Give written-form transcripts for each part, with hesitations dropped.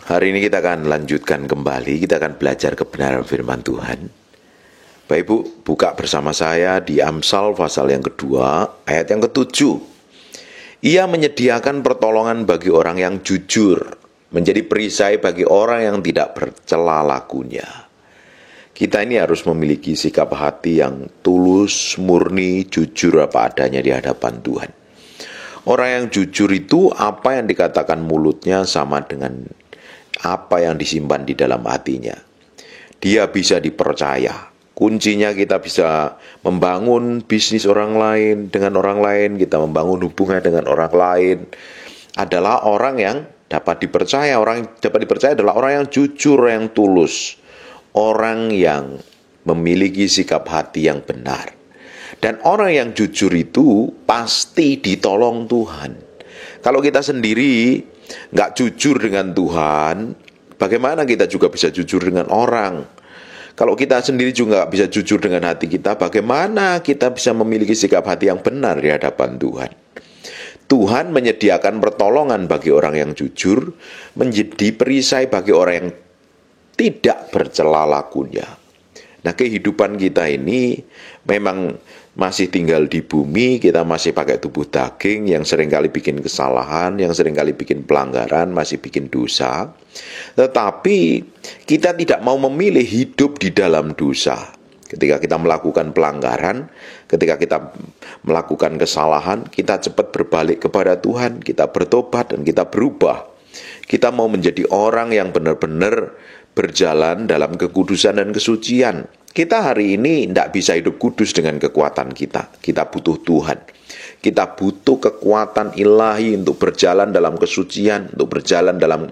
Hari ini kita akan lanjutkan kembali, kita akan belajar kebenaran firman Tuhan. Bapak Ibu, buka bersama saya di Amsal pasal yang kedua, ayat yang ke-7. Ia menyediakan pertolongan bagi orang yang jujur, menjadi perisai bagi orang yang tidak bercela lakunya. Kita ini harus memiliki sikap hati yang tulus, murni, jujur apa adanya di hadapan Tuhan. Orang yang jujur itu apa yang dikatakan mulutnya sama dengan apa yang disimpan di dalam hatinya. Dia bisa dipercaya. Kuncinya kita bisa membangun bisnis orang lain dengan orang lain, kita membangun hubungan dengan orang lain adalah orang yang dapat dipercaya. Orang yang dapat dipercaya adalah orang yang jujur, yang tulus, orang yang memiliki sikap hati yang benar. Dan orang yang jujur itu pasti ditolong Tuhan. Kalau kita sendiri nggak jujur dengan Tuhan, bagaimana kita juga bisa jujur dengan orang? Kalau kita sendiri juga nggak bisa jujur dengan hati kita, bagaimana kita bisa memiliki sikap hati yang benar di hadapan Tuhan? Tuhan menyediakan pertolongan bagi orang yang jujur, menjadi perisai bagi orang yang tidak bercela lakunya. Nah, kehidupan kita ini memang masih tinggal di bumi, kita masih pakai tubuh daging yang seringkali bikin kesalahan, yang seringkali bikin pelanggaran, masih bikin dosa. Tetapi kita tidak mau memilih hidup di dalam dosa. Ketika kita melakukan pelanggaran, ketika kita melakukan kesalahan, kita cepat berbalik kepada Tuhan, kita bertobat dan kita berubah. Kita mau menjadi orang yang benar-benar berjalan dalam kekudusan dan kesucian. Kita hari ini tidak bisa hidup kudus dengan kekuatan kita. Kita butuh Tuhan. Kita butuh kekuatan ilahi untuk berjalan dalam kesucian, untuk berjalan dalam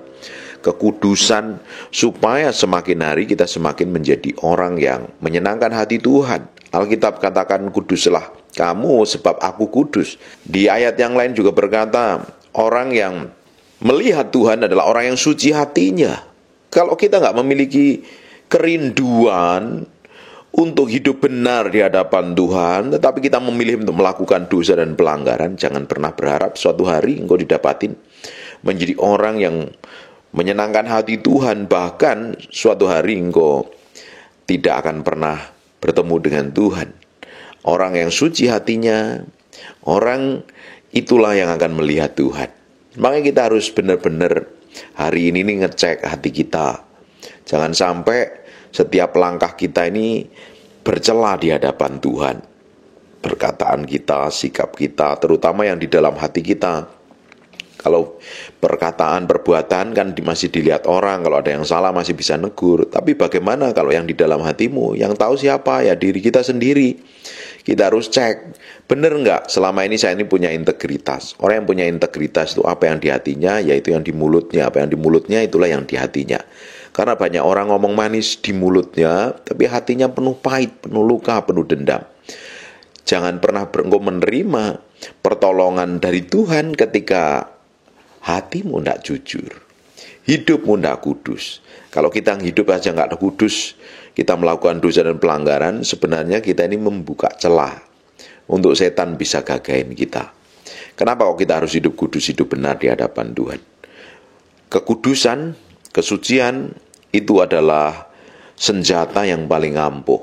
kekudusan, supaya semakin hari kita semakin menjadi orang yang menyenangkan hati Tuhan. Alkitab katakan, kuduslah kamu sebab aku kudus. Di ayat yang lain juga berkata, orang yang melihat Tuhan adalah orang yang suci hatinya. Kalau kita nggak memiliki kerinduan untuk hidup benar di hadapan Tuhan, tetapi kita memilih untuk melakukan dosa dan pelanggaran, jangan pernah berharap suatu hari engkau didapatin menjadi orang yang menyenangkan hati Tuhan. Bahkan suatu hari engkau tidak akan pernah bertemu dengan Tuhan. Orang yang suci hatinya, orang itulah yang akan melihat Tuhan. Makanya kita harus benar-benar hari ini ngecek hati kita. Jangan sampai setiap langkah kita ini bercela di hadapan Tuhan. Perkataan kita, sikap kita, terutama yang di dalam hati kita. Kalau perkataan, perbuatan kan masih dilihat orang. Kalau ada yang salah masih bisa negur. Tapi bagaimana kalau yang di dalam hatimu? Yang tahu siapa? Ya diri kita sendiri. Kita harus cek, benar nggak selama ini saya ini punya integritas. Orang yang punya integritas itu apa yang di hatinya, yaitu yang di mulutnya. Apa yang di mulutnya itulah yang di hatinya. Karena banyak orang ngomong manis di mulutnya, tapi hatinya penuh pahit, penuh luka, penuh dendam. Jangan pernah engkau menerima pertolongan dari Tuhan ketika hatimu tidak jujur, hidupmu tidak kudus. Kalau kita hidup aja nggak kudus, kita melakukan dosa dan pelanggaran, sebenarnya kita ini membuka celah untuk setan bisa gagahin kita. Kenapa kok kita harus hidup kudus, hidup benar di hadapan Tuhan? Kekudusan, kesucian itu adalah senjata yang paling ampuh,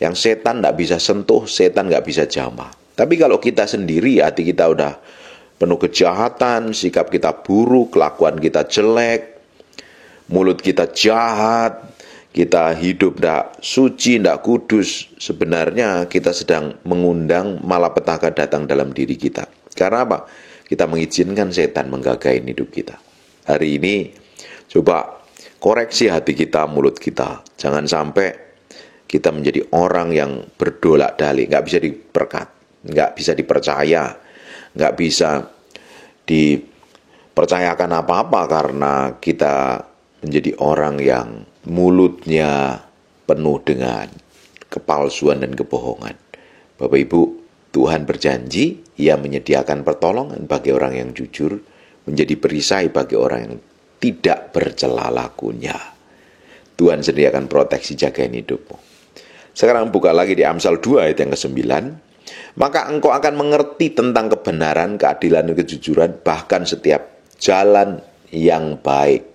yang setan tidak bisa sentuh, setan nggak bisa jamah. Tapi kalau kita sendiri, hati kita udah penuh kejahatan, sikap kita buruk, kelakuan kita jelek, mulut kita jahat, kita hidup tidak suci, tidak kudus, sebenarnya kita sedang mengundang malapetaka datang dalam diri kita. Karena apa? Kita mengizinkan setan menggagahin hidup kita. Hari ini coba koreksi hati kita, mulut kita. Jangan sampai kita menjadi orang yang berdolak-dalik, nggak bisa diperkat, nggak bisa dipercaya, nggak bisa dipercayakan apa-apa karena kita menjadi orang yang mulutnya penuh dengan kepalsuan dan kebohongan. Bapak Ibu, Tuhan berjanji, Ia menyediakan pertolongan bagi orang yang jujur, menjadi perisai bagi orang yang tidak bercela lakunya. Tuhan sediakan proteksi jagain hidupmu. Sekarang buka lagi di Amsal 2 ayat yang ke-9. Maka engkau akan mengerti tentang kebenaran, keadilan, dan kejujuran, bahkan setiap jalan yang baik.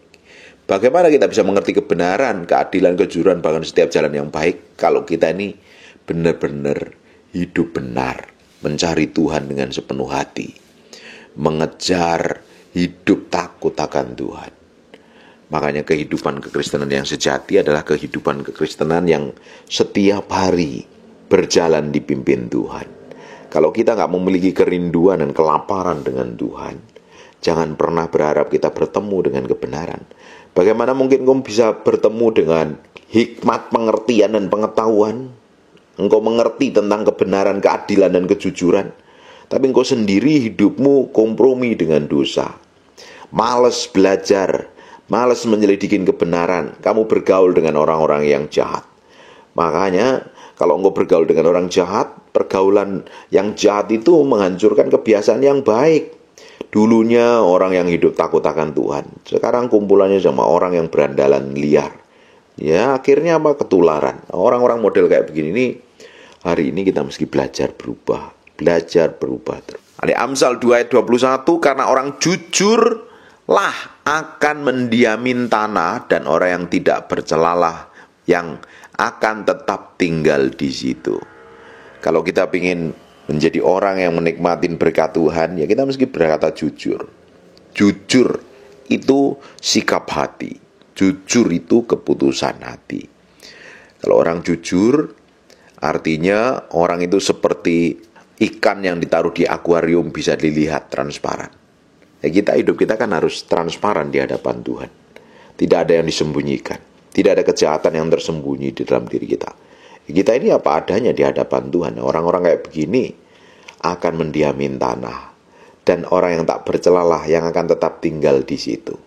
Bagaimana kita bisa mengerti kebenaran, keadilan, kejujuran, bahkan setiap jalan yang baik kalau kita ini benar-benar hidup benar, mencari Tuhan dengan sepenuh hati, mengejar hidup takut akan Tuhan. Makanya kehidupan kekristenan yang sejati adalah kehidupan kekristenan yang setiap hari berjalan dipimpin Tuhan. Kalau kita nggak memiliki kerinduan dan kelaparan dengan Tuhan, jangan pernah berharap kita bertemu dengan kebenaran. Bagaimana mungkin engkau bisa bertemu dengan hikmat, pengertian, dan pengetahuan? Engkau mengerti tentang kebenaran, keadilan, dan kejujuran, tapi engkau sendiri hidupmu kompromi dengan dosa. Malas belajar, malas menyelidikin kebenaran. Kamu bergaul dengan orang-orang yang jahat. Makanya kalau engkau bergaul dengan orang jahat, pergaulan yang jahat itu menghancurkan kebiasaan yang baik. Dulunya orang yang hidup takut akan Tuhan, sekarang kumpulannya sama orang yang berandalan liar. Ya akhirnya apa? Ketularan. Orang-orang model kayak begini ini, hari ini kita mesti belajar berubah. Belajar berubah. Ada Amsal 2 ayat 21, karena orang jujurlah akan mendiamin tanah, dan orang yang tidak bercelalah yang akan tetap tinggal di situ. Kalau kita ingin menjadi orang yang menikmatin berkat Tuhan, ya kita mesti berkata jujur. Jujur itu sikap hati. Jujur itu keputusan hati. Kalau orang jujur, artinya orang itu seperti ikan yang ditaruh di akuarium, bisa dilihat transparan. Ya hidup kita kan harus transparan di hadapan Tuhan. Tidak ada yang disembunyikan. Tidak ada kejahatan yang tersembunyi di dalam diri kita. Kita ini apa adanya di hadapan Tuhan. Orang-orang kayak begini akan mendiamin tanah, dan orang yang tak bercelalah yang akan tetap tinggal di situ.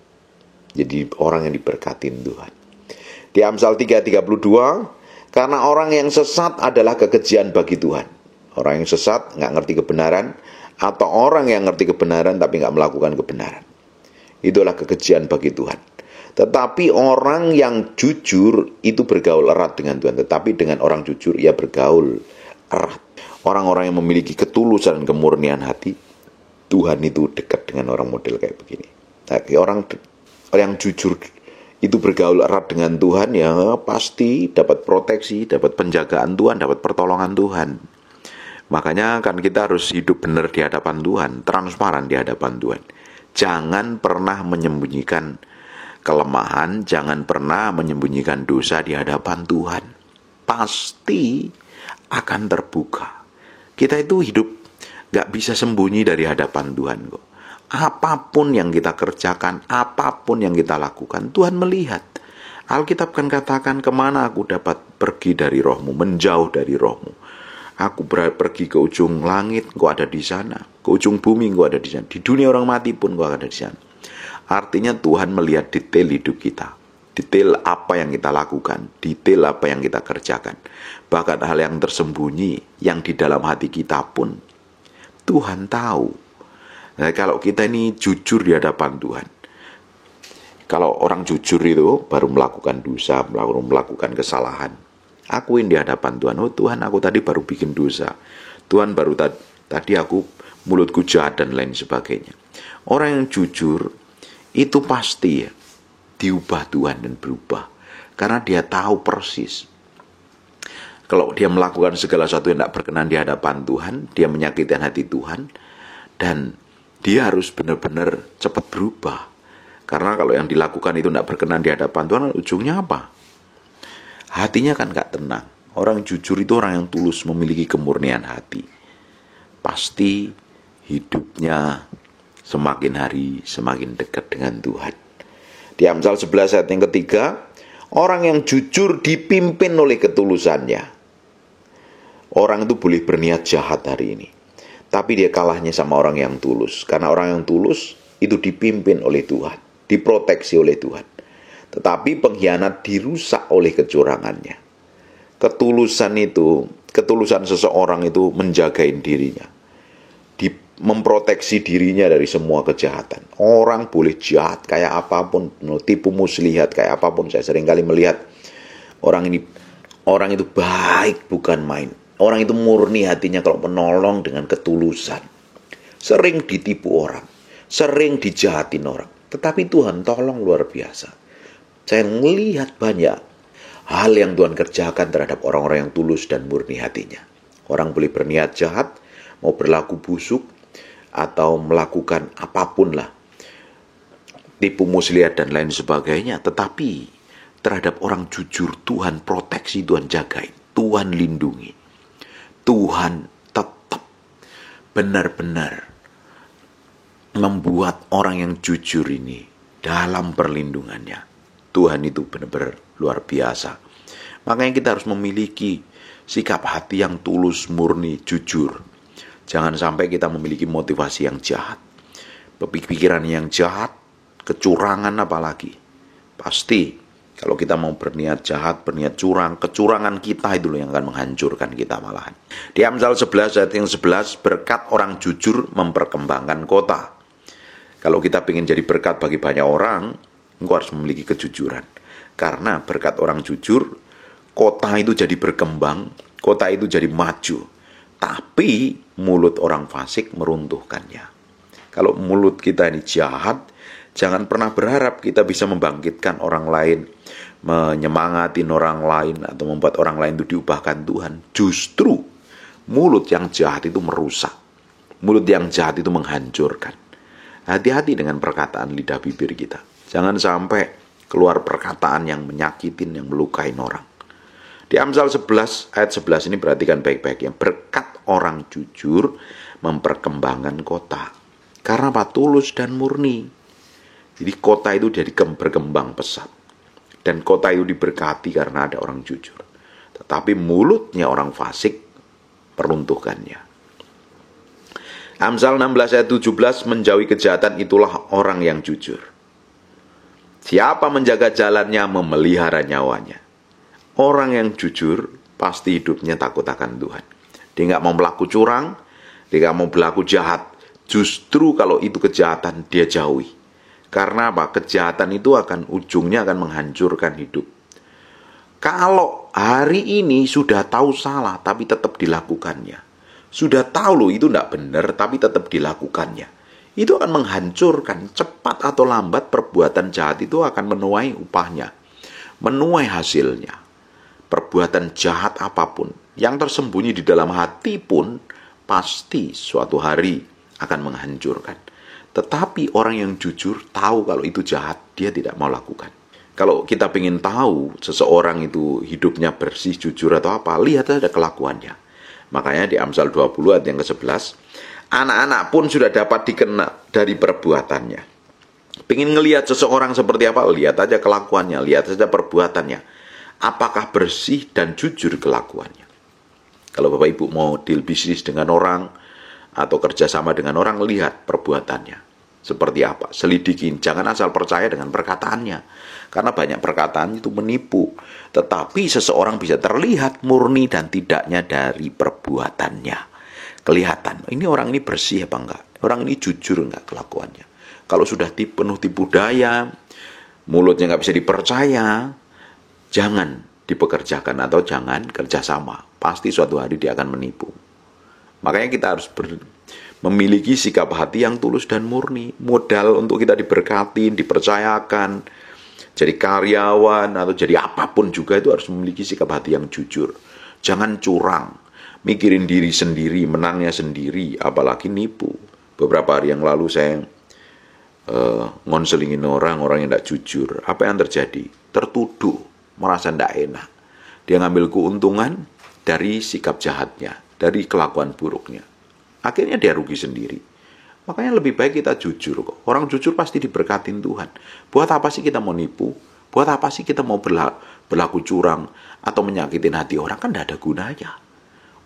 Jadi orang yang diberkatin Tuhan. Di Amsal 3:32, karena orang yang sesat adalah kekejian bagi Tuhan. Orang yang sesat nggak ngerti kebenaran, atau orang yang ngerti kebenaran tapi nggak melakukan kebenaran, itulah kekejian bagi Tuhan. Tetapi orang yang jujur itu bergaul erat dengan Tuhan. Tetapi dengan orang jujur ia bergaul erat. Orang-orang yang memiliki ketulusan dan kemurnian hati, Tuhan itu dekat dengan orang model kayak begini. Tapi orang yang jujur itu bergaul erat dengan Tuhan, ya pasti dapat proteksi, dapat penjagaan Tuhan, dapat pertolongan Tuhan. Makanya kan kita harus hidup benar di hadapan Tuhan, transparan di hadapan Tuhan. Jangan pernah menyembunyikan kelemahan, jangan pernah menyembunyikan dosa di hadapan Tuhan. Pasti akan terbuka. Kita itu hidup gak bisa sembunyi dari hadapan Tuhan kok. Apapun yang kita kerjakan, apapun yang kita lakukan, Tuhan melihat. Alkitab kan katakan, kemana aku dapat pergi dari rohmu, menjauh dari rohmu. Aku pergi ke ujung langit, engkau ada di sana. Ke ujung bumi, engkau ada di sana. Di dunia orang mati pun engkau ada di sana. Artinya Tuhan melihat detail hidup kita, detail apa yang kita lakukan, detail apa yang kita kerjakan. Bahkan hal yang tersembunyi, yang di dalam hati kita pun Tuhan tahu. Nah, kalau kita ini jujur di hadapan Tuhan, kalau orang jujur itu baru melakukan dosa, melakukan kesalahan, akuin di hadapan Tuhan, oh Tuhan aku tadi baru bikin dosa, Tuhan baru tadi aku mulutku jahat dan lain sebagainya. Orang yang jujur itu pasti ya diubah Tuhan dan berubah, karena dia tahu persis kalau dia melakukan segala sesuatu yang tidak berkenan di hadapan Tuhan, dia menyakiti hati Tuhan, dan dia harus benar-benar cepat berubah. Karena kalau yang dilakukan itu tidak berkenan di hadapan Tuhan, ujungnya apa? Hatinya kan gak tenang. Orang jujur itu orang yang tulus, memiliki kemurnian hati. Pasti hidupnya semakin hari semakin dekat dengan Tuhan. Di Amsal 11 ayat yang ketiga, orang yang jujur dipimpin oleh ketulusannya. Orang itu boleh berniat jahat hari ini, tapi dia kalahnya sama orang yang tulus. Karena orang yang tulus itu dipimpin oleh Tuhan, diproteksi oleh Tuhan. Tetapi pengkhianat dirusak oleh kecurangannya. Ketulusan seseorang itu menjagain dirinya, memproteksi dirinya dari semua kejahatan. Orang boleh jahat kayak apapun, tipu muslihat kayak apapun. Saya sering kali melihat orang itu baik bukan main. Orang itu murni hatinya kalau menolong dengan ketulusan. Sering ditipu orang, sering dijahatin orang, tetapi Tuhan tolong luar biasa. Saya melihat banyak hal yang Tuhan kerjakan terhadap orang-orang yang tulus dan murni hatinya. Orang boleh berniat jahat, mau berlaku busuk, atau melakukan apapun lah, tipu muslihat dan lain sebagainya. Tetapi terhadap orang jujur, Tuhan proteksi, Tuhan jagain, Tuhan lindungi. Tuhan tetap benar-benar membuat orang yang jujur ini dalam perlindungannya. Tuhan itu benar-benar luar biasa. Makanya kita harus memiliki sikap hati yang tulus, murni, jujur. Jangan sampai kita memiliki motivasi yang jahat, pikiran yang jahat, kecurangan apalagi. Pasti kalau kita mau berniat jahat, berniat curang, kecurangan kita itu yang akan menghancurkan kita malahan. Di Amsal 11 ayat yang 11, berkat orang jujur memperkembangkan kota. Kalau kita ingin jadi berkat bagi banyak orang, engkau harus memiliki kejujuran. Karena berkat orang jujur, kota itu jadi berkembang, kota itu jadi maju. Tapi mulut orang fasik meruntuhkannya. Kalau mulut kita ini jahat, jangan pernah berharap kita bisa membangkitkan orang lain, menyemangatin orang lain, atau membuat orang lain itu diubahkan Tuhan. Justru mulut yang jahat itu merusak. Mulut yang jahat itu menghancurkan. Hati-hati dengan perkataan lidah bibir kita. Jangan sampai keluar perkataan yang menyakitin, yang melukain orang. Di Amsal 11 ayat 11 ini perhatikan baik-baik ya. Berkat orang jujur memperkembangkan kota. Karena apa? Tulus dan murni. Jadi kota itu jadi berkembang pesat. Dan kota itu diberkati karena ada orang jujur. Tetapi mulutnya orang fasik peruntuhkannya. Amsal 16 ayat 17, menjauhi kejahatan itulah orang yang jujur. Siapa menjaga jalannya memelihara nyawanya. Orang yang jujur pasti hidupnya takut akan Tuhan. Dia nggak mau berlaku curang, dia nggak mau berlaku jahat. Justru kalau itu kejahatan dia jauhi. Karena apa? Kejahatan itu ujungnya akan menghancurkan hidup. Kalau hari ini sudah tahu salah tapi tetap dilakukannya, sudah tahu loh itu tidak benar tapi tetap dilakukannya, itu akan menghancurkan. Cepat atau lambat perbuatan jahat itu akan menuai upahnya, menuai hasilnya. Perbuatan jahat apapun yang tersembunyi di dalam hati pun pasti suatu hari akan menghancurkan. Tetapi orang yang jujur tahu kalau itu jahat, dia tidak mau lakukan. Kalau kita ingin tahu seseorang itu hidupnya bersih, jujur atau apa, lihat saja kelakuannya. Makanya di Amsal 20 ayat yang ke-11, anak-anak pun sudah dapat dikena dari perbuatannya. Pengen ngelihat seseorang seperti apa, lihat aja kelakuannya, lihat saja perbuatannya. Apakah bersih dan jujur kelakuannya. Kalau Bapak Ibu mau deal bisnis dengan orang atau kerjasama dengan orang, lihat perbuatannya seperti apa, selidikin. Jangan asal percaya dengan perkataannya, karena banyak perkataan itu menipu. Tetapi seseorang bisa terlihat murni dan tidaknya dari perbuatannya. Kelihatan, ini orang ini bersih apa enggak, orang ini jujur enggak kelakuannya. Kalau sudah penuh tipu daya, mulutnya enggak bisa dipercaya, jangan dipekerjakan atau jangan kerjasama. Pasti suatu hari dia akan menipu. Makanya kita harus memiliki sikap hati yang tulus dan murni. Modal untuk kita diberkati, dipercayakan, jadi karyawan atau jadi apapun juga itu harus memiliki sikap hati yang jujur. Jangan curang, mikirin diri sendiri, menangnya sendiri, apalagi nipu. Beberapa hari yang lalu saya ngonselingin orang yang tidak jujur. Apa yang terjadi? Tertuduh, merasa tidak enak. Dia ngambil keuntungan dari sikap jahatnya, dari kelakuan buruknya. Akhirnya dia rugi sendiri. Makanya lebih baik kita jujur kok. Orang jujur pasti diberkatin Tuhan. Buat apa sih kita mau nipu? Buat apa sih kita mau berlaku curang atau menyakitin hati orang? Kan tidak ada gunanya.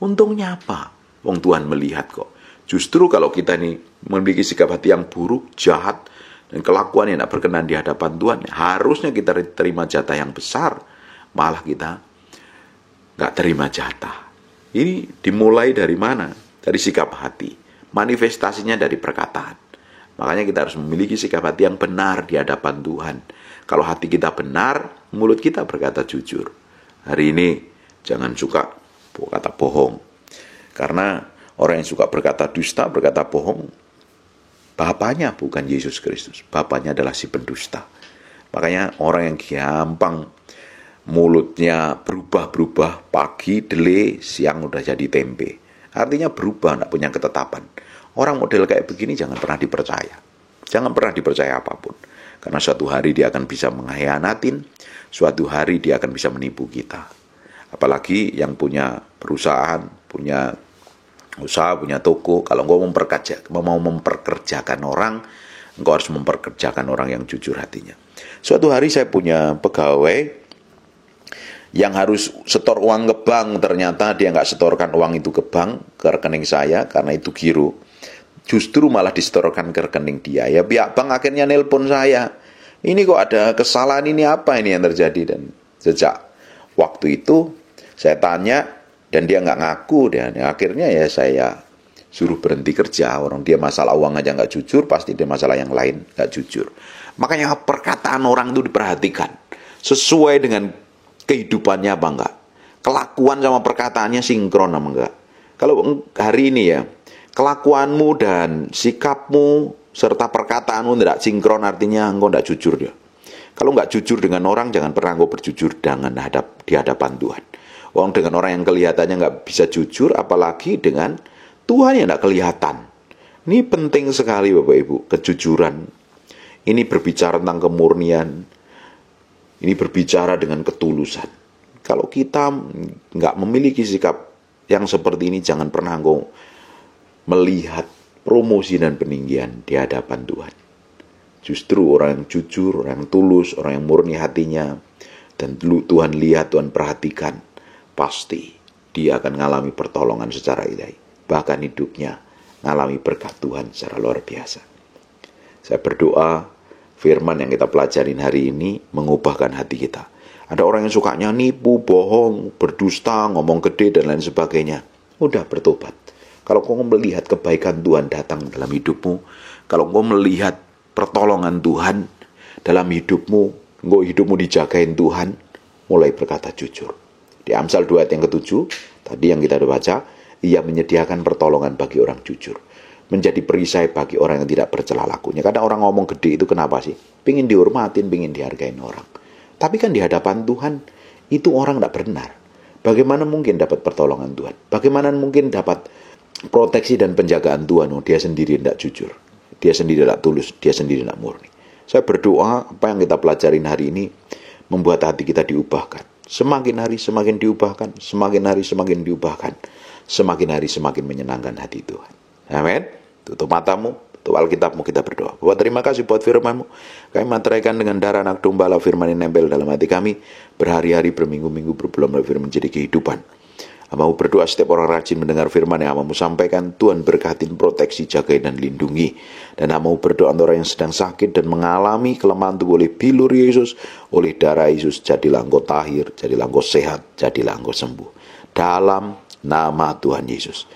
Untungnya apa? Wong Tuhan melihat kok. Justru kalau kita ini memiliki sikap hati yang buruk, jahat, dan kelakuan yang tidak berkenan di hadapan Tuhan, harusnya kita terima jatah yang besar. Malah kita nggak terima jatah. Ini dimulai dari mana? Dari sikap hati. Manifestasinya dari perkataan. Makanya kita harus memiliki sikap hati yang benar di hadapan Tuhan. Kalau hati kita benar, mulut kita berkata jujur. Hari ini jangan suka kata bohong. Karena orang yang suka berkata dusta, berkata bohong, bapaknya bukan Yesus Kristus. Bapaknya adalah si pendusta. Makanya orang yang gampang mulutnya berubah-berubah, pagi dele, siang udah jadi tempe. Artinya berubah, tidak punya ketetapan. Orang model kayak begini jangan pernah dipercaya. Jangan pernah dipercaya apapun. Karena suatu hari dia akan bisa mengkhianatin, suatu hari dia akan bisa menipu kita. Apalagi yang punya perusahaan, punya usaha, punya toko. Kalau engkau mau memperkerjakan orang, engkau harus memperkerjakan orang yang jujur hatinya. Suatu hari saya punya pegawai yang harus setor uang ke bank, ternyata dia nggak setorkan uang itu ke bank, ke rekening saya, karena itu giro. Justru malah disetorkan ke rekening dia. Ya pihak bank akhirnya nelpon saya. Ini kok ada kesalahan, ini apa ini yang terjadi? Dan sejak waktu itu saya tanya, dan dia nggak ngaku. Dan akhirnya ya saya suruh berhenti kerja. Orang dia masalah uang aja nggak jujur, pasti dia masalah yang lain nggak jujur. Makanya perkataan orang itu diperhatikan. Sesuai dengan kehidupannya apa enggak, kelakuan sama perkataannya sinkron apa enggak. Kalau hari ini ya, kelakuanmu dan sikapmu serta perkataanmu tidak sinkron, artinya engkau tidak jujur ya. Kalau enggak jujur dengan orang, jangan pernah engkau berjujur di hadapan Tuhan. Orang dengan orang yang kelihatannya enggak bisa jujur, apalagi dengan Tuhan yang tidak kelihatan. Ini penting sekali Bapak Ibu, kejujuran. Ini berbicara tentang kemurnian. Ini berbicara dengan ketulusan. Kalau kita nggak memiliki sikap yang seperti ini, jangan pernah engkau melihat promosi dan peninggian di hadapan Tuhan. Justru orang yang jujur, orang yang tulus, orang yang murni hatinya, dan Tuhan lihat, Tuhan perhatikan, pasti dia akan mengalami pertolongan secara ilahi. Bahkan hidupnya mengalami berkat Tuhan secara luar biasa. Saya berdoa firman yang kita pelajarin hari ini mengubahkan hati kita. Ada orang yang sukanya nipu, bohong, berdusta, ngomong gede, dan lain sebagainya. Udah bertobat. Kalau kau melihat kebaikan Tuhan datang dalam hidupmu, kalau kau melihat pertolongan Tuhan dalam hidupmu, engkau hidupmu dijagain Tuhan, mulai berkata jujur. Di Amsal 2 ayat yang ke-7, tadi yang kita udah baca, ia menyediakan pertolongan bagi orang jujur, menjadi perisai bagi orang yang tidak bercela lakunya. Kadang orang ngomong gede itu kenapa sih? Pingin dihormatin, pingin dihargain orang. Tapi kan di hadapan Tuhan, itu orang tidak benar. Bagaimana mungkin dapat pertolongan Tuhan? Bagaimana mungkin dapat proteksi dan penjagaan Tuhan? Oh, dia sendiri tidak jujur. Dia sendiri tidak tulus. Dia sendiri tidak murni. Saya berdoa, apa yang kita pelajarin hari ini, membuat hati kita diubahkan. Semakin hari semakin diubahkan. Semakin hari semakin diubahkan. Semakin hari semakin menyenangkan hati Tuhan. Amin. Tutup matamu, tutup Alkitabmu, kita berdoa. Bapak, terima kasih buat firman-Mu. Kami materaikan dengan darah anak domba, firman yang nempel dalam hati kami. Berhari-hari, berminggu-minggu, berbulan-bulan firman menjadi kehidupan. Hamba-Mu berdoa setiap orang rajin mendengar firman yang Hamba-Mu sampaikan. Tuhan berkatin, proteksi, jagai, dan lindungi. Dan Hamba-Mu berdoa untuk orang yang sedang sakit dan mengalami kelemahan tubuh oleh bilur Yesus, oleh darah Yesus. Jadilah engkau tahir, jadilah engkau sehat, jadilah engkau sembuh. Dalam nama Tuhan Yesus.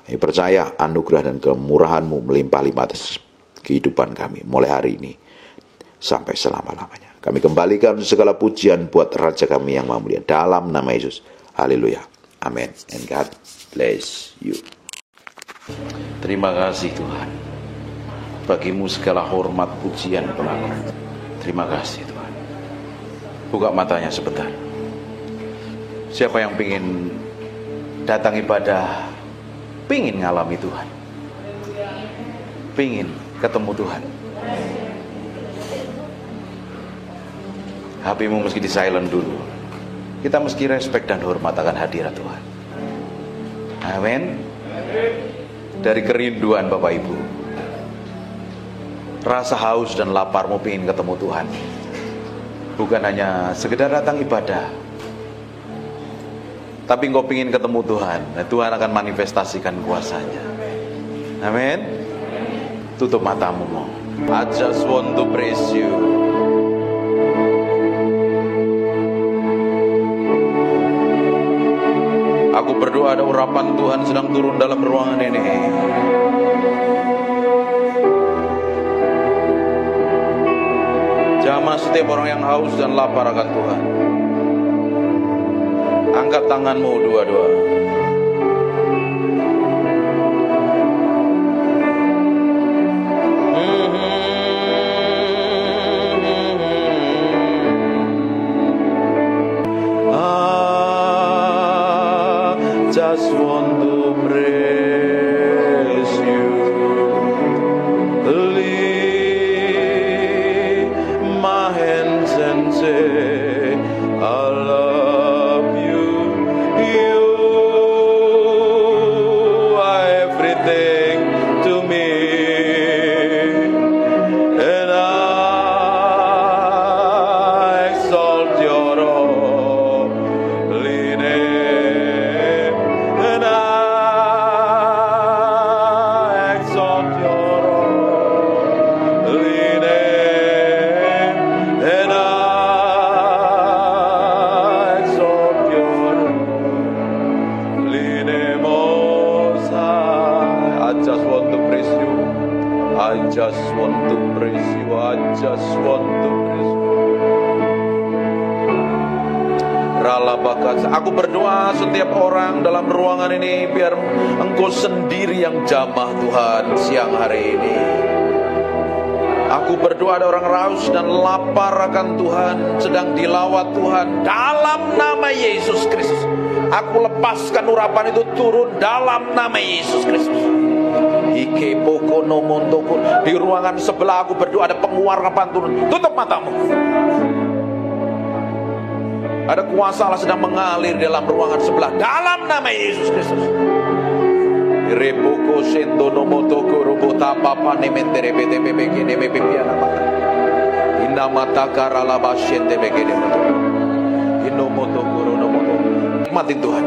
Kami percaya anugerah dan kemurahan-Mu melimpah-limpah atas kehidupan kami mulai hari ini sampai selama-lamanya. Kami kembalikan segala pujian buat Raja kami yang mulia dalam nama Yesus. Haleluya. Amin. And God bless you. Terima kasih Tuhan. Bagimu segala hormat, pujian, pengakuan. Terima kasih Tuhan. Buka matanya sebentar. Siapa yang ingin datang ibadah, pingin ngalami Tuhan, pingin ketemu Tuhan, HP-mu mesti di silent dulu. Kita mesti respect dan hormat akan hadirat Tuhan. Amin. Dari kerinduan Bapak Ibu, rasa haus dan laparmu pingin ketemu Tuhan, bukan hanya sekedar datang ibadah, tapi engkau pingin ketemu Tuhan. Nah, Tuhan akan manifestasikan kuasanya. Amin. Tutup matamu. I just want to praise you. Aku berdoa ada urapan Tuhan sedang turun dalam ruangan ini. Jamah setiap orang yang haus dan lapar akan Tuhan. Angkat tanganmu dua-dua. just want to praise you. Lift my hands and say, I love you. You are everything to me. And I exalt your holy name. And I exalt your holy name. And I exalt your holy name, Most High. I just want to praise you. I just want to praise you. I just want to praise you. Ralabakas. Aku berdoa setiap orang dalam ruangan ini, biar Engkau sendiri yang jamah Tuhan siang hari ini. Aku berdoa ada orang raus dan lapar akan Tuhan, sedang dilawat Tuhan dalam nama Yesus Kristus. Aku lepaskan urapan itu turun dalam nama Yesus Kristus. Ike poko nomontoko. Di ruangan sebelah aku berdoa ada penguarapan turun. Tutup matamu. Ada kuasa Allah sedang mengalir dalam ruangan sebelah dalam nama Yesus Kristus. Repoko sendo nomotoko robota papa nementere bete bebe neme pipiana mata. Inna mata karala basyente begede mata. Inomotoko ronomoto. Nikmatin Tuhan.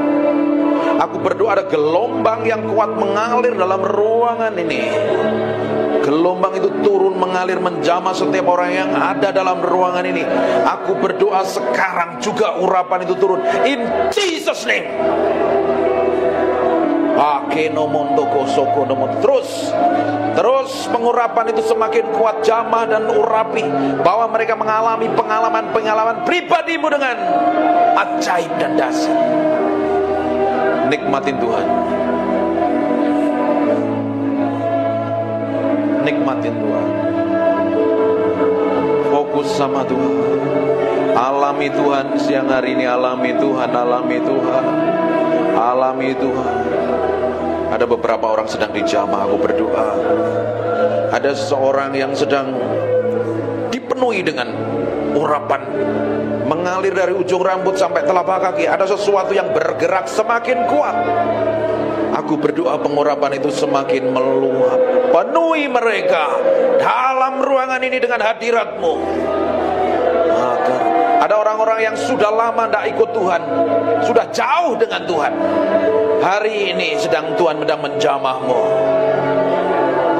Aku berdoa ada gelombang yang kuat mengalir dalam ruangan ini. Gelombang itu turun mengalir menjamah setiap orang yang ada dalam ruangan ini. Aku berdoa sekarang juga urapan itu turun in Jesus name. Terus pengurapan itu semakin kuat jamah dan urapi, bahwa mereka mengalami pengalaman pribadimu dengan ajaib dan dahsyat. Nikmatin Tuhan. Nikmatin Tuhan. Fokus sama Tuhan. Alami Tuhan siang hari ini. Alami Tuhan. Alami Tuhan. Alami Tuhan. Ada beberapa orang sedang dijamah. Aku berdoa. Ada seseorang yang sedang dipenuhi dengan urapan mengalir dari ujung rambut sampai telapak kaki. Ada sesuatu yang bergerak semakin kuat. Aku berdoa pengurapan itu semakin meluap. Penuhi mereka dalam ruangan ini dengan hadirat-Mu. Ada orang-orang yang sudah lama tidak ikut Tuhan, sudah jauh dengan Tuhan. Hari ini sedang Tuhan sedang menjamah-Mu.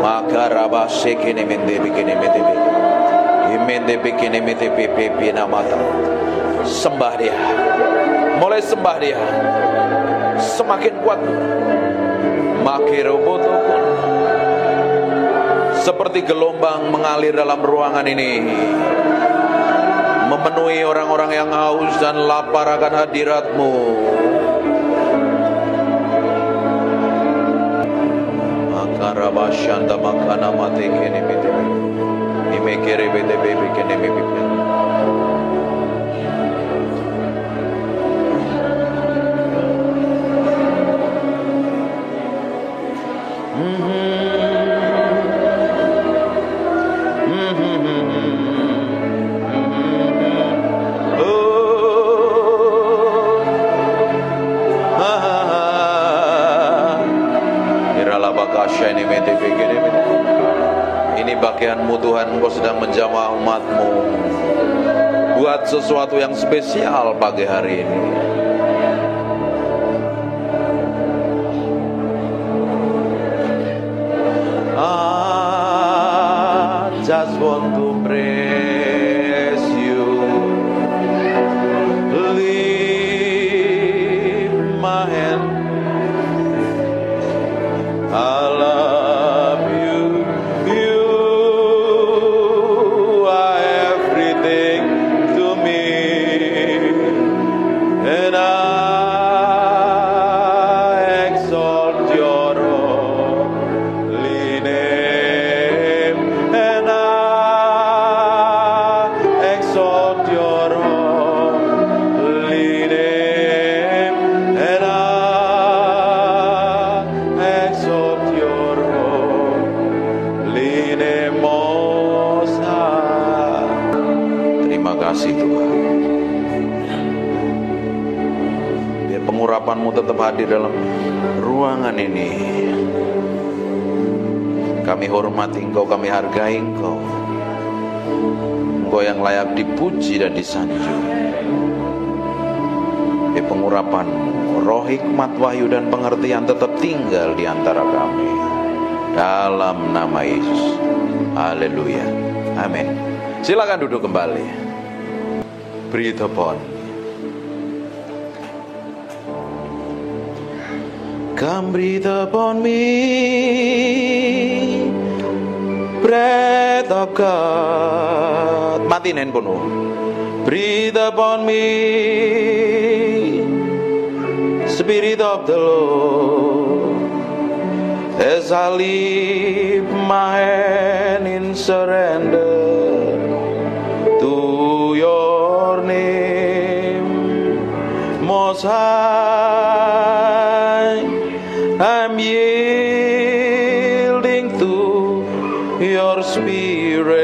Maka rabasekene mende bikene mende imende bikene mende pipi namata. Sembah Dia. Mulai sembah Dia. Semakin kuat. Makirobotokon. Seperti gelombang mengalir dalam ruangan ini, memenuhi orang-orang yang haus dan lapar akan hadirat-Mu. Makarabasyanda makana mate kene mete. Imekere bete bebe kene bebe. Ini bagian-Mu Tuhan, Engkau sedang menjamah umat-Mu. Buat sesuatu yang spesial pagi hari ini. I just want to praise you. Lift my hand. I love you. You are everything to me. And kasih Tuhan. Biar pengurapan-Mu tetap hadir dalam ruangan ini. Kami hormati Engkau, kami hargai Engkau. Engkau yang layak dipuji dan disanjung. Biar pengurapan-Mu, roh hikmat, wahyu dan pengertian tetap tinggal di antara kami. Dalam nama Yesus. Haleluya. Amin. Silakan duduk kembali. Breathe upon me. Come breathe upon me, breath of God. Matiin handphone. Breathe upon me, Spirit of the Lord. As I lift my hand in surrender to your name, Most High, I'm yielding to your spirit,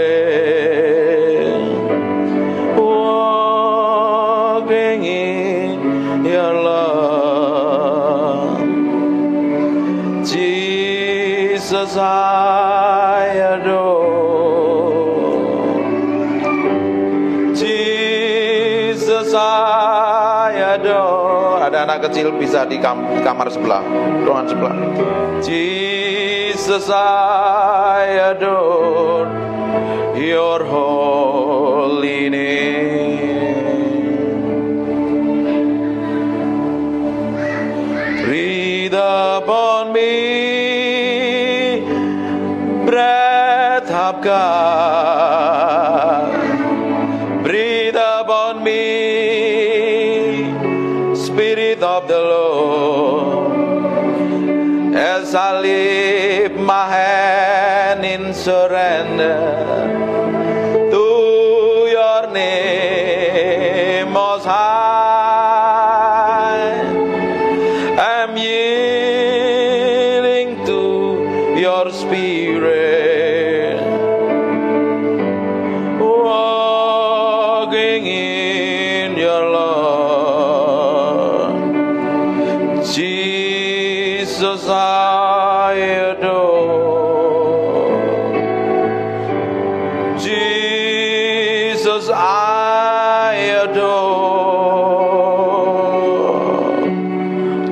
walking in your love. Jesus, I adore. Jesus, I adore. Ada anak kecil bisa di kamar sebelah, ruangan sebelah. Jesus, I adore your holy name. Breathe upon me, breath of God. Breathe upon me, Spirit of the Lord. As I lift my hand in surrender to your name, Most High, I'm yielding to your spirit, walking in your love. Jesus, I adore. Jesus, I adore.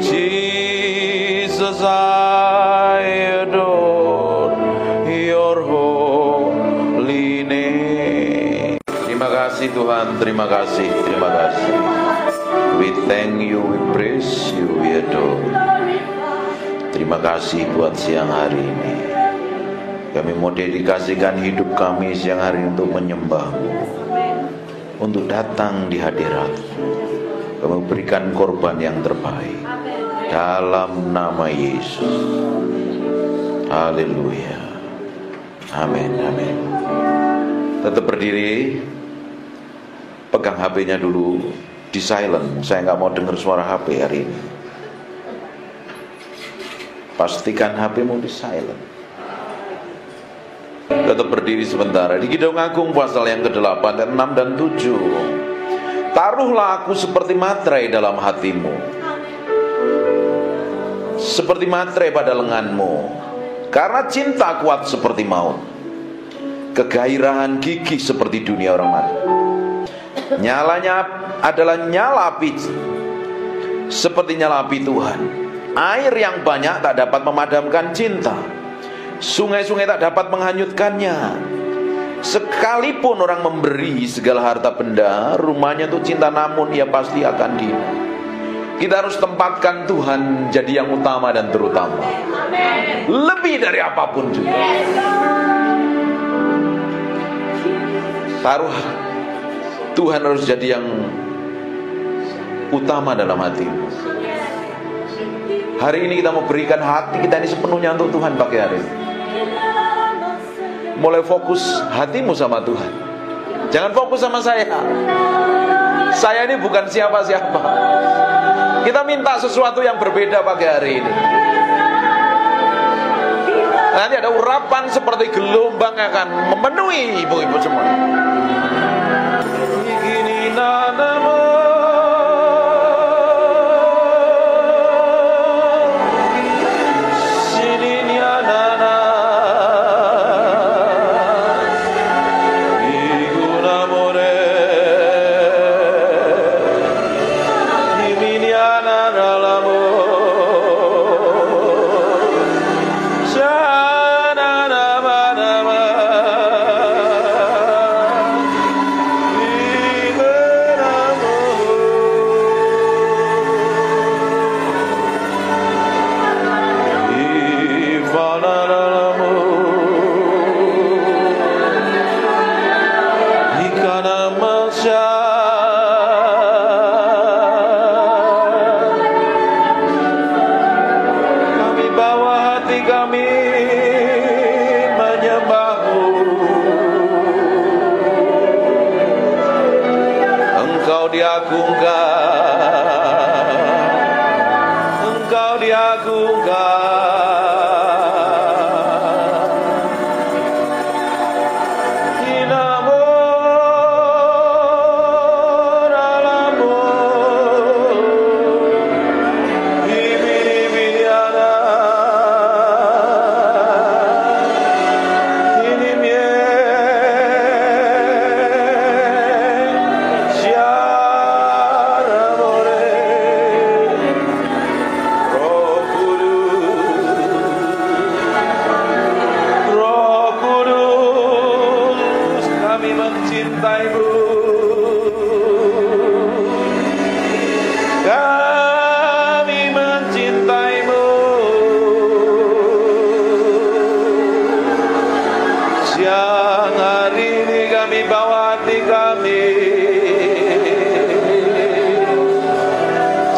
Jesus, I adore your holy name. Terima kasih Tuhan, terima kasih, terima kasih. We thank you, we praise you, we adore. Terima kasih buat siang hari ini. Kami mau dedikasikan hidup kami siang hari untuk menyembah-Mu, untuk datang di hadirat-Mu. Kami berikan korban yang terbaik dalam nama Yesus. Haleluya. Amin, amin. Tetap berdiri. Pegang HP-nya dulu di silent. Saya nggak mau dengar suara HP hari ini. Pastikan HP-mu di silent. Tetap berdiri sebentar. Di Kidung Agung pasal yang ke-8 dan 6 dan 7. Taruhlah aku seperti materai dalam hatimu, seperti materai pada lenganmu, karena cinta kuat seperti maut, kegairahan gigih seperti dunia orang mati. Nyalanya adalah nyala api, seperti nyala api Tuhan. Air yang banyak tak dapat memadamkan cinta. Sungai-sungai tak dapat menghanyutkannya. Sekalipun orang memberi segala harta benda, rumahnya untuk cinta, namun ia pasti akan hina. Kita harus tempatkan Tuhan jadi yang utama dan terutama, lebih dari apapun juga. Taruh Tuhan harus jadi yang utama dalam hatimu. Hari ini kita mau berikan hati kita ini sepenuhnya untuk Tuhan pagi hari ini. Mulai fokus hatimu sama Tuhan. Jangan fokus sama saya. Saya ini bukan siapa-siapa. Kita minta sesuatu yang berbeda pagi hari ini. Nanti ada urapan seperti gelombang yang akan memenuhi ibu-ibu semua. Engkau diagungkan, Engkau diagungkan. Inamor alamor, ibiribiana, inimie, siaramore, Roh Kudus, kami mencintaimu, kami mencintaimu. Siang hari ini kami bawa hati kami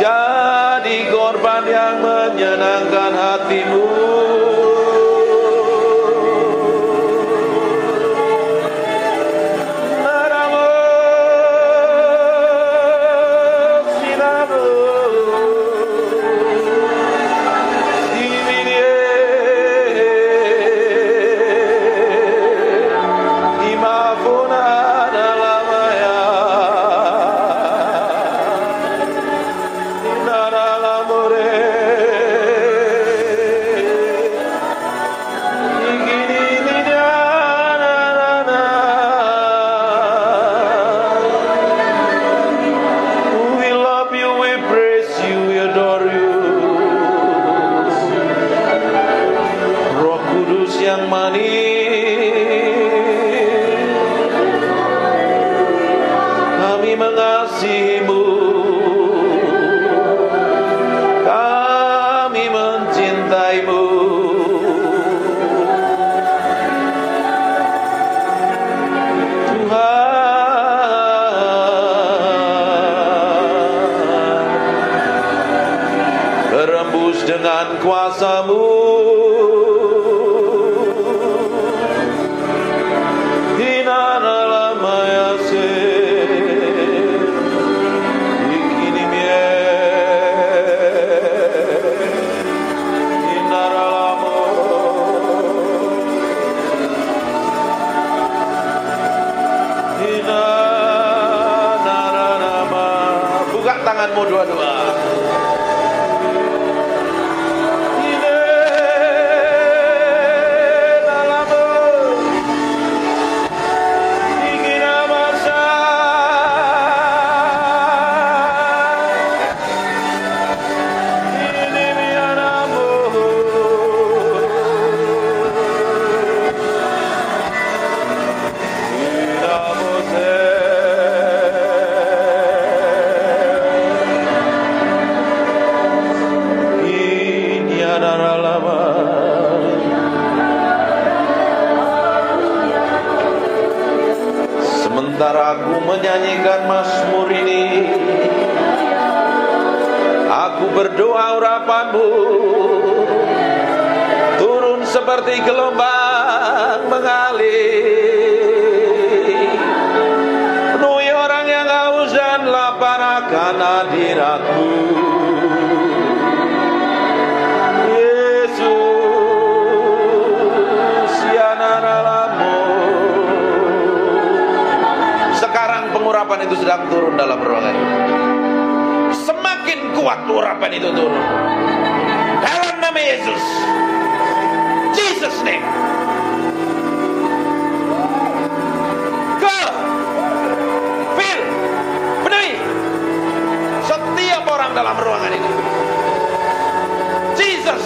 jadi korban yang menyenangkan hatimu. Naramu, sinamu, divinie, imafuna dalamaya, naralamore, we love you, we praise you, we adore you. Roh Kudus yang manis, kami mengasihimu, kami mencintaimu. Tuhan, berembus dengan kuasa-Mu. Hinanalayase, ikinimie, hinaralamo, hinanaranama. Buka tanganmu dua-dua. Sementara aku menyanyikan mazmur ini, aku berdoa urapan-Mu turun seperti gelombang mengalir, penuhi orang yang haus dan lapar akan hadirat-Mu. Yesus, ya naralamu. Sekarang pengurapan itu sedang turun dalam ruangan ini. Semakin kuat urapan itu turun dalam nama Yesus. Jesus name. Go, fill, penuhi setiap orang dalam ruangan ini. Jesus.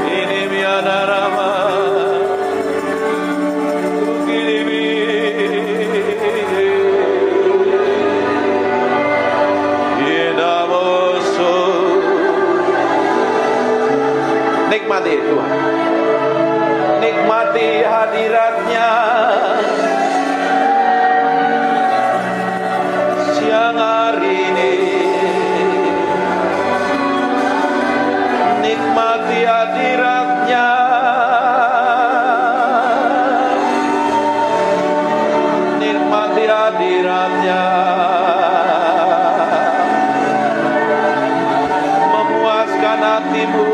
Ini biadara Nikmati Tuhan, nikmati hadirat-Nya siang hari ini. Nikmati hadirat-Nya, nikmati hadirat-Nya, memuaskan hatimu,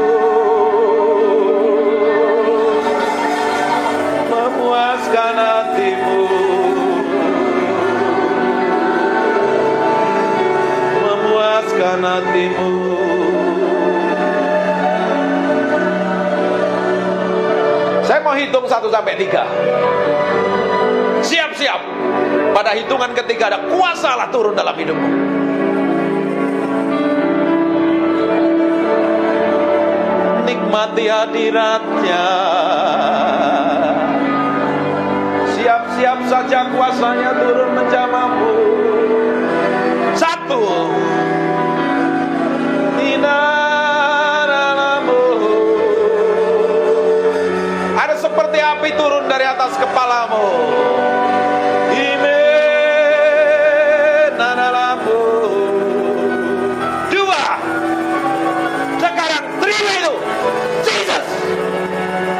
memuaskan hatimu, memuaskan hatimu. Saya mau hitung 1 sampai 3. Siap-siap. Pada hitungan ketiga ada kuasa Allah turun dalam hidupmu. Nikmati hadirat-Nya. Siap-siap saja kuasanya turun menjamahmu. 1. Ada seperti api turun dari atas kepalamu. Dua. Sekarang terima itu. Jesus.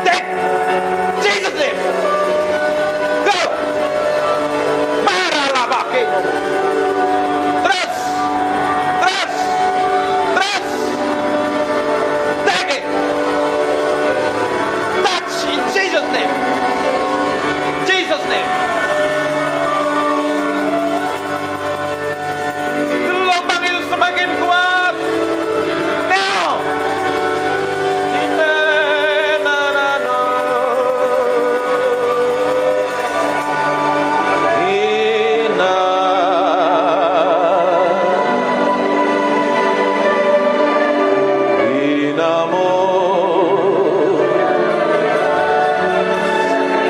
Take. Jesus name. Go. Marahlah pakimu. Terus. Terus. Terus. Take it. Touch in Jesus name. Jesus name. Gelombang itu semakin kuat. Now.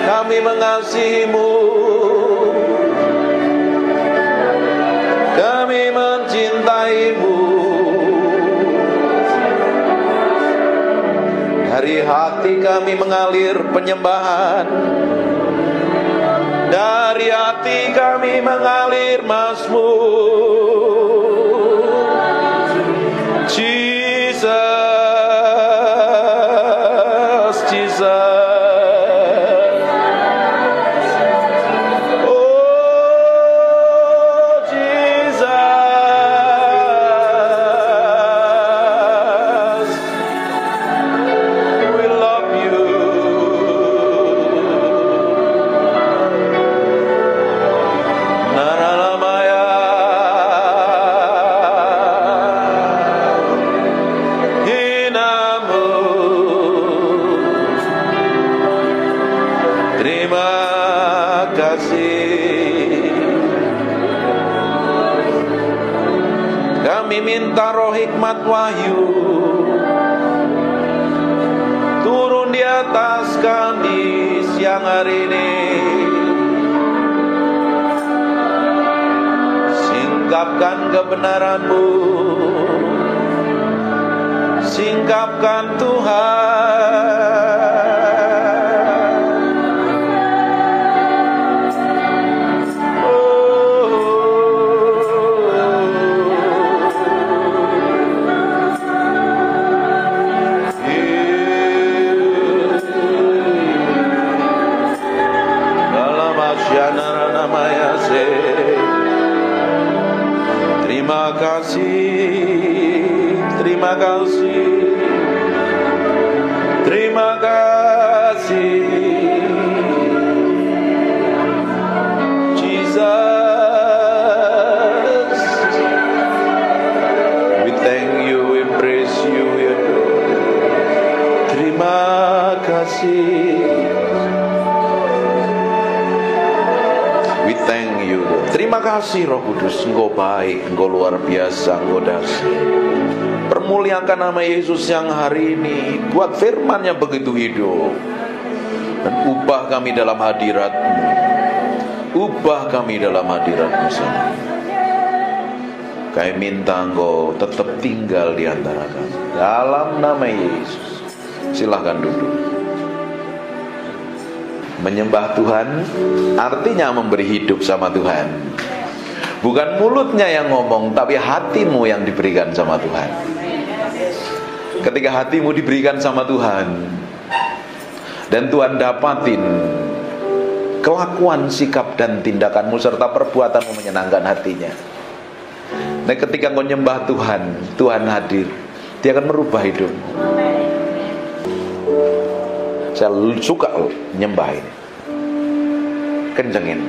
Kami mengasihimu, kami mencintaimu. Dari hati kami mengalir penyembahan, dari hati kami mengalir mazmur. Jesus, Jesus. Kami minta roh hikmat wahyu turun di atas kami siang hari ini. Singkapkan kebenaran-Mu, singkapkan Tuhan. Terima kasih, terima kasih, terima kasih, Jesus. We thank you, we praise you, we adore. Terima kasih. We thank you. Terima kasih Roh Kudus, Engkau baik, Engkau luar biasa, Engkau dahsyat. Permuliakan nama Yesus yang hari ini. Buat firman yang begitu hidup. Dan ubah kami dalam hadirat-Mu. Ubah kami dalam hadirat-Mu sendiri. Kami minta Engkau tetap tinggal di antara kami. Dalam nama Yesus. Silahkan duduk. Menyembah Tuhan artinya memberi hidup sama Tuhan. Bukan mulutnya yang ngomong, tapi hatimu yang diberikan sama Tuhan. Ketika hatimu diberikan sama Tuhan, dan Tuhan dapatin kelakuan, sikap, dan tindakanmu serta perbuatanmu menyenangkan hatinya. Nah, ketika kau nyembah Tuhan, Tuhan hadir, Dia akan merubah hidupmu. Saya suka nyembah ini. Kencengin.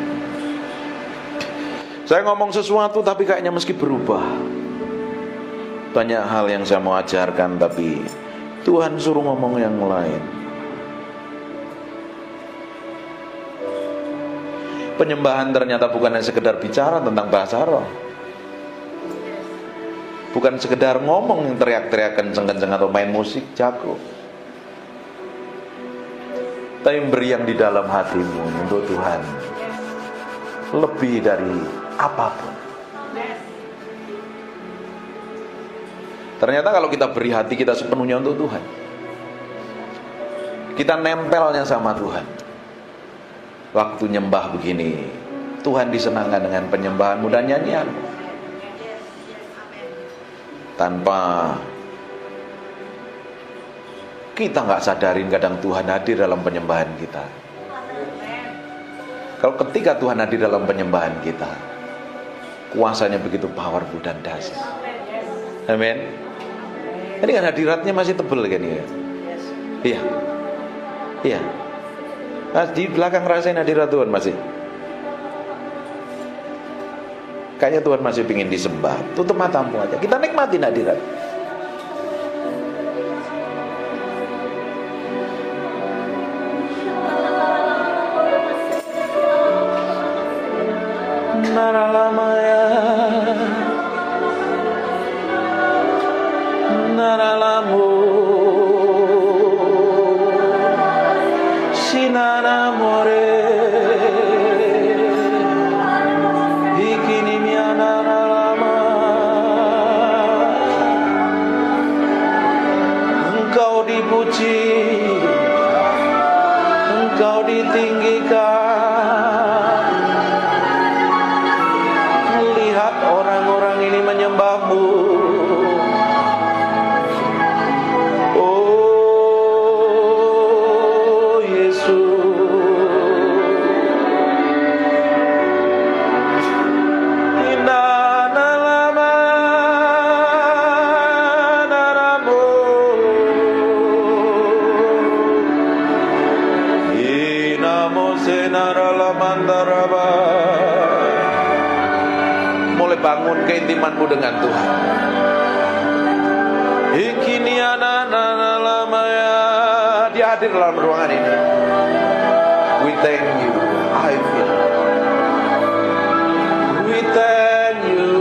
Saya ngomong sesuatu tapi kayaknya meski berubah. Banyak hal yang saya mau ajarkan, tapi Tuhan suruh ngomong yang lain. Penyembahan ternyata bukan hanya sekedar bicara tentang bahasa roh. Bukan sekedar ngomong yang teriak-teriak kenceng-kenceng atau main musik jago. Tapi beri yang di dalam hatimu untuk Tuhan. Lebih dari apapun. Ternyata kalau kita beri hati kita sepenuhnya untuk Tuhan, kita nempelnya sama Tuhan. Waktu nyembah begini, Tuhan disenangkan dengan penyembahanmu dan nyanyianmu. Tanpa kita nggak sadarin, kadang Tuhan hadir dalam penyembahan kita. Kalau ketika Tuhan hadir dalam penyembahan kita, kuasanya begitu powerful dan dahsyat. Amin. Ini kan hadiratnya masih tebel kan ya? Iya. Iya. Nah, di belakang rasain hadirat Tuhan masih. Kayaknya Tuhan masih ingin disembah. Tutup matamu aja, kita nikmatin hadirat. Naralamaya, naralamu, sinaramore, ikinimia naralama. Engkau dipuji, Engkau ditinggikan. Orang-orang ini menyembahmu. Oh Yesus, inana lama naramu, inamo senara lamandaraba. Mulai bangun keintimanmu dengan Tuhan. Dia hadir dalam ruangan ini. We thank you. I feel. We thank you.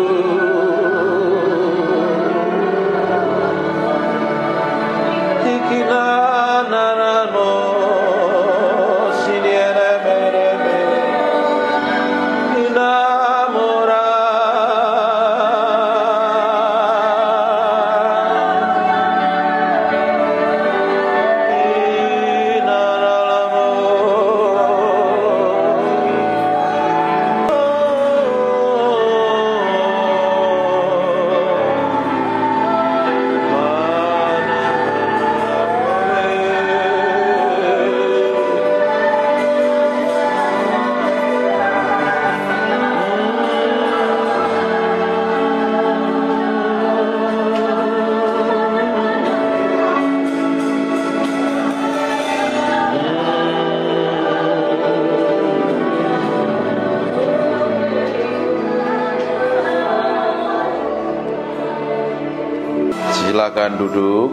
Silakan duduk.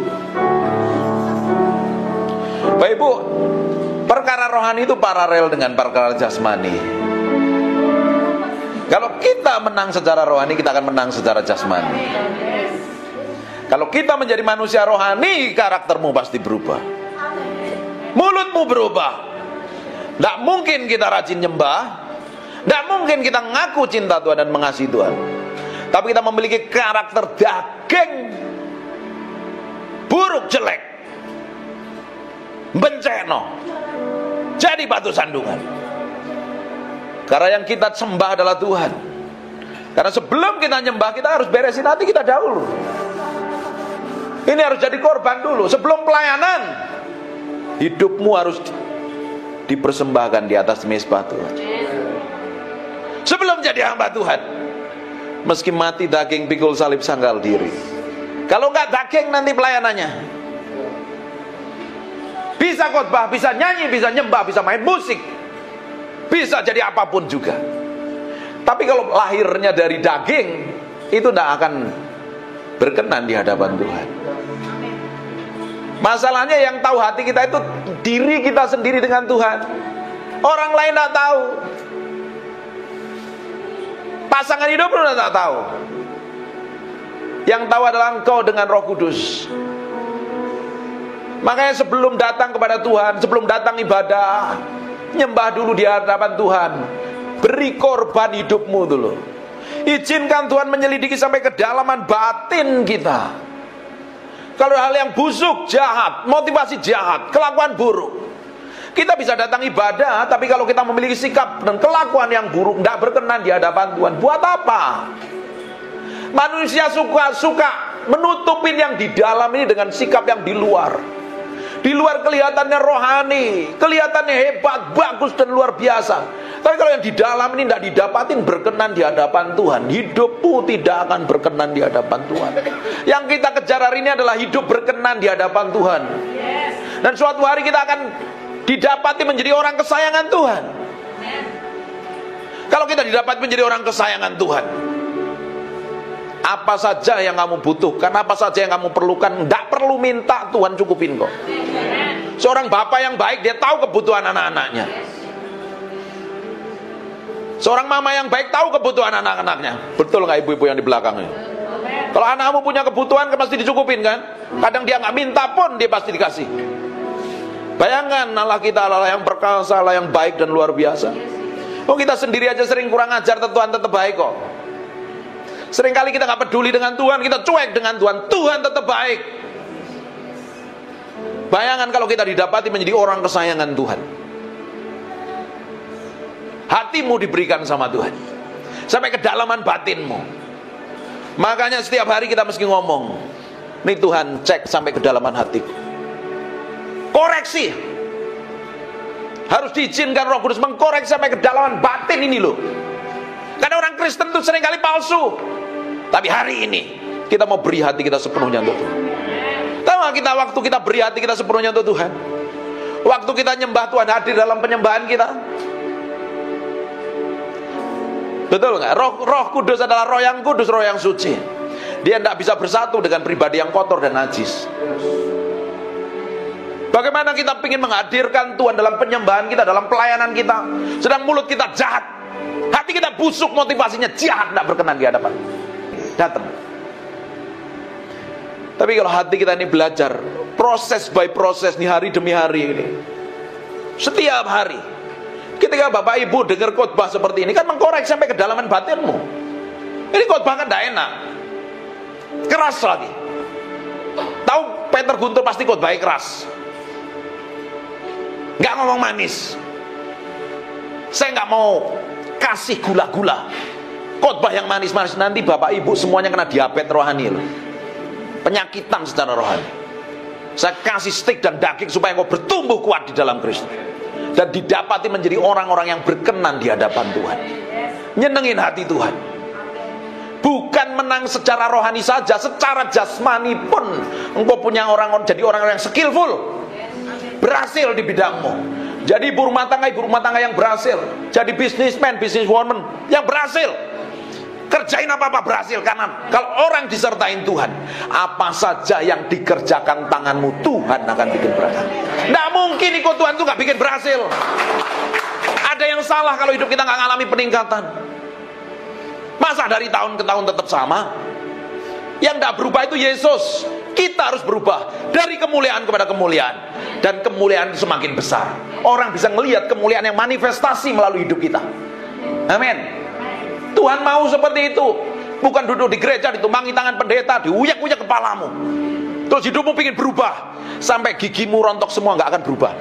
Bapak Ibu, perkara rohani itu paralel dengan perkara jasmani. Kalau kita menang secara rohani, kita akan menang secara jasmani. Kalau kita menjadi manusia rohani, karaktermu pasti berubah. Mulutmu berubah. Tidak mungkin kita rajin nyembah, tidak mungkin kita ngaku cinta Tuhan dan mengasihi Tuhan, tapi kita memiliki karakter daging buruk, jelek. benceno, jadi batu sandungan. Karena yang kita sembah adalah Tuhan. Karena sebelum kita nyembah, kita harus beresin hati kita dahulu. Ini harus jadi korban dulu. Sebelum pelayanan, hidupmu harus dipersembahkan di atas mezbah Tuhan. Sebelum jadi hamba Tuhan, meski mati daging, pikul salib, sanggal diri. Kalau enggak daging, nanti pelayanannya bisa khotbah, bisa nyanyi, bisa nyembah, bisa main musik, bisa jadi apapun juga. Tapi kalau lahirnya dari daging, itu tidak akan berkenan di hadapan Tuhan. Masalahnya yang tahu hati kita itu diri kita sendiri dengan Tuhan. Orang lain tidak tahu. Pasangan hidup pun tidak tahu. Yang tahu adalah engkau dengan Roh Kudus. Makanya sebelum datang kepada Tuhan, sebelum datang ibadah, nyembah dulu di hadapan Tuhan. Beri korban hidupmu dulu. Izinkan Tuhan menyelidiki sampai kedalaman batin kita. Kalau hal yang busuk, jahat, motivasi jahat, kelakuan buruk, kita bisa datang ibadah, tapi kalau kita memiliki sikap dan kelakuan yang buruk, tidak berkenan di hadapan Tuhan, buat apa? Manusia suka menutupin yang di dalam ini dengan sikap yang di luar. Di luar kelihatannya rohani, kelihatannya hebat, bagus dan luar biasa. Tapi kalau yang di dalam ini tidak didapatin berkenan di hadapan Tuhan, hidupmu tidak akan berkenan di hadapan Tuhan. Yang kita kejar hari ini adalah hidup berkenan di hadapan Tuhan. Dan suatu hari kita akan didapati menjadi orang kesayangan Tuhan. Kalau kita didapati menjadi orang kesayangan Tuhan, apa saja yang kamu butuhkan, apa saja yang kamu perlukan, tidak perlu minta, Tuhan cukupin kok. Seorang bapak yang baik, dia tahu kebutuhan anak-anaknya. Seorang mama yang baik tahu kebutuhan anak-anaknya. Betul nggak ibu-ibu yang di belakangnya? Kalau anakmu punya kebutuhan, kan pasti dicukupin kan? Kadang dia nggak minta pun, dia pasti dikasih. Bayangkan Allah kita Allah yang perkasa, Allah yang baik dan luar biasa. Oh, kita sendiri aja sering kurang ajar, Tuhan tetap baik kok. Seringkali kita nggak peduli dengan Tuhan, kita cuek dengan Tuhan, Tuhan tetap baik. Bayangkan kalau kita didapati menjadi orang kesayangan Tuhan. Hatimu diberikan sama Tuhan sampai kedalaman batinmu. Makanya setiap hari kita mesti ngomong, nih Tuhan, cek sampai kedalaman hatiku. Koreksi. Harus diizinkan Roh Kudus mengkoreksi sampai kedalaman batin ini loh. Karena orang Kristen tuh seringkali palsu. Tapi hari ini kita mau beri hati kita sepenuhnya untuk Tuhan. Tahu gak kita waktu kita beri hati kita sepenuhnya untuk Tuhan? Waktu kita nyembah Tuhan hadir dalam penyembahan kita. Betul nggak? Roh Kudus adalah roh yang kudus, roh yang suci. Dia tidak bisa bersatu dengan pribadi yang kotor dan najis. Bagaimana kita ingin menghadirkan Tuhan dalam penyembahan kita, dalam pelayanan kita, sedang mulut kita jahat, hati kita busuk, motivasinya jahat, tidak berkenan di hadapan. Datang. Tapi kalau hati kita ini belajar proses by proses nih, hari demi hari ini, setiap hari, ketika Bapak Ibu dengar khotbah seperti ini, kan mengkorek sampai kedalaman batinmu. Ini khotbah kan tidak enak, keras lagi. Tahu Peter Guntur pasti khotbahnya keras, nggak ngomong manis. Saya nggak mau kasih gula-gula. Khotbah yang manis-manis, nanti Bapak Ibu semuanya kena diabetes rohani loh. Penyakitan secara rohani. Saya kasih stik dan daging supaya engkau bertumbuh kuat di dalam Kristus dan didapati menjadi orang-orang yang berkenan di hadapan Tuhan, nyenengin hati Tuhan. Bukan menang secara rohani saja, secara jasmani pun engkau punya jadi orang-orang yang skillful, berhasil di bidangmu. Jadi ibu rumah tangga yang berhasil, jadi businessman, businesswoman yang berhasil. Kerjain apa-apa berhasil, karena kalau orang disertain Tuhan, apa saja yang dikerjakan tanganmu Tuhan akan bikin berhasil. Nggak mungkin ikut Tuhan tuh nggak bikin berhasil. Ada yang salah kalau hidup kita nggak ngalami peningkatan. Masa dari tahun ke tahun tetap sama? Yang nggak berubah itu Yesus. Kita harus berubah dari kemuliaan kepada kemuliaan, dan kemuliaan semakin besar. Orang bisa melihat kemuliaan yang manifestasi melalui hidup kita. Amin. Tuhan mau seperti itu. Bukan duduk di gereja ditumpangi tangan pendeta, diuyak-uyak kepalamu. Terus hidupmu pengen berubah, sampai gigimu rontok semua, nggak akan berubah.